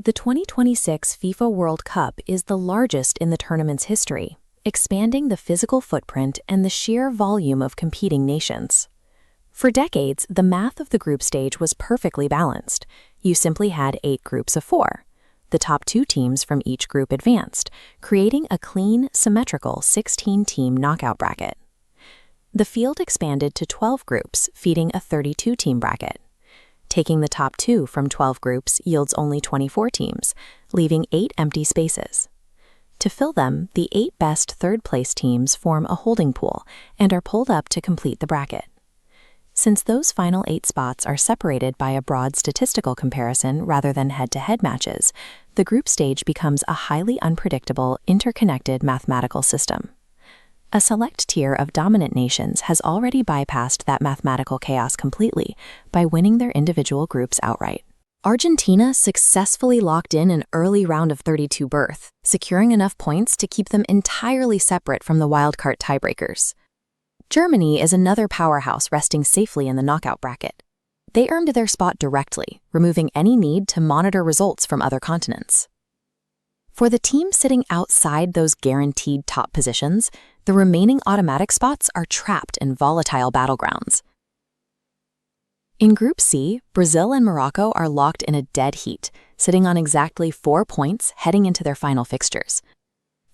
The 2026 FIFA World Cup is the largest in the tournament's history, expanding the physical footprint and the sheer volume of competing nations. For decades, the math of the group stage was perfectly balanced. You simply had 8 groups of 4. The top 2 teams from each group advanced, creating a clean, symmetrical 16-team knockout bracket. The field expanded to 12 groups, feeding a 32-team bracket. Taking the top 2 from 12 groups yields only 24 teams, leaving 8 empty spaces. To fill them, the 8 best third-place teams form a holding pool and are pulled up to complete the bracket. Since those final 8 spots are separated by a broad statistical comparison rather than head-to-head matches, the group stage becomes a highly unpredictable, interconnected mathematical system. A select tier of dominant nations has already bypassed that mathematical chaos completely by winning their individual groups outright. Argentina successfully locked in an early round of 32 berth, securing enough points to keep them entirely separate from the wildcard tiebreakers. Germany is another powerhouse resting safely in the knockout bracket. They earned their spot directly, removing any need to monitor results from other continents. For the team sitting outside those guaranteed top positions, the remaining automatic spots are trapped in volatile battlegrounds. In Group C, Brazil and Morocco are locked in a dead heat, sitting on exactly 4 points heading into their final fixtures.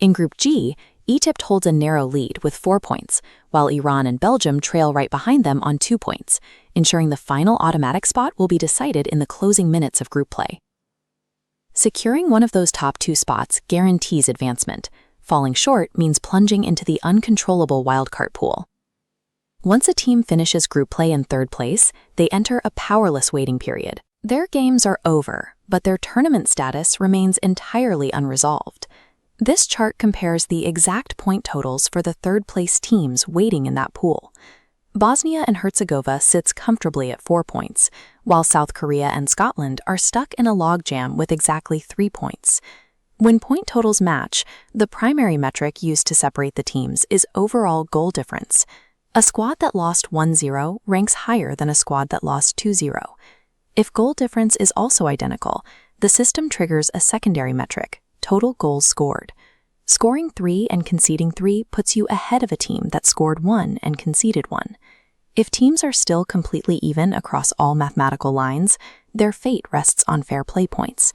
In Group G, Egypt holds a narrow lead with 4 points, while Iran and Belgium trail right behind them on 2 points, ensuring the final automatic spot will be decided in the closing minutes of group play. Securing one of those top 2 spots guarantees advancement. Falling short means plunging into the uncontrollable wildcard pool. Once a team finishes group play in 3rd place, they enter a powerless waiting period. Their games are over, but their tournament status remains entirely unresolved. This chart compares the exact point totals for the 3rd-place teams waiting in that pool. Bosnia and Herzegovina sits comfortably at 4 points, while South Korea and Scotland are stuck in a logjam with exactly 3 points. When point totals match, the primary metric used to separate the teams is overall goal difference. A squad that lost 1-0 ranks higher than a squad that lost 2-0. If goal difference is also identical, the system triggers a secondary metric, total goals scored. Scoring 3 and conceding 3 puts you ahead of a team that scored 1 and conceded 1. If teams are still completely even across all mathematical lines, their fate rests on fair play points.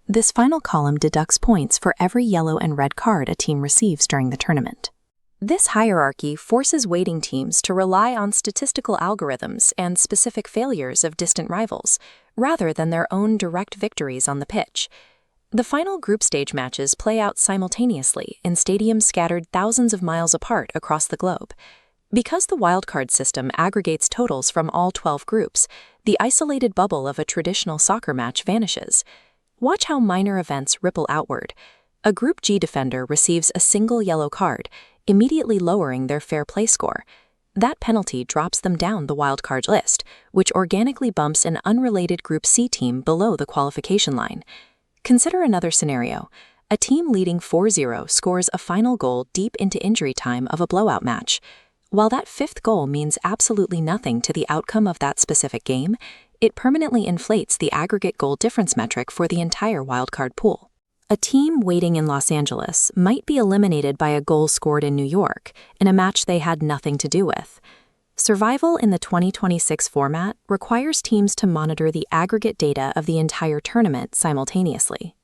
This final column deducts points for every yellow and red card a team receives during the tournament. This hierarchy forces waiting teams to rely on statistical algorithms and specific failures of distant rivals, rather than their own direct victories on the pitch. The final group stage matches play out simultaneously in stadiums scattered thousands of miles apart across the globe. Because the wildcard system aggregates totals from all 12 groups, the isolated bubble of a traditional soccer match vanishes. Watch how minor events ripple outward. A Group G defender receives a single yellow card, immediately lowering their fair play score. That penalty drops them down the wildcard list, which organically bumps an unrelated Group C team below the qualification line. Consider another scenario. A team leading 4-0 scores a final goal deep into injury time of a blowout match. While that 5th goal means absolutely nothing to the outcome of that specific game, it permanently inflates the aggregate goal difference metric for the entire wildcard pool. A team waiting in Los Angeles might be eliminated by a goal scored in New York, in a match they had nothing to do with. Survival in the 2026 format requires teams to monitor the aggregate data of the entire tournament simultaneously.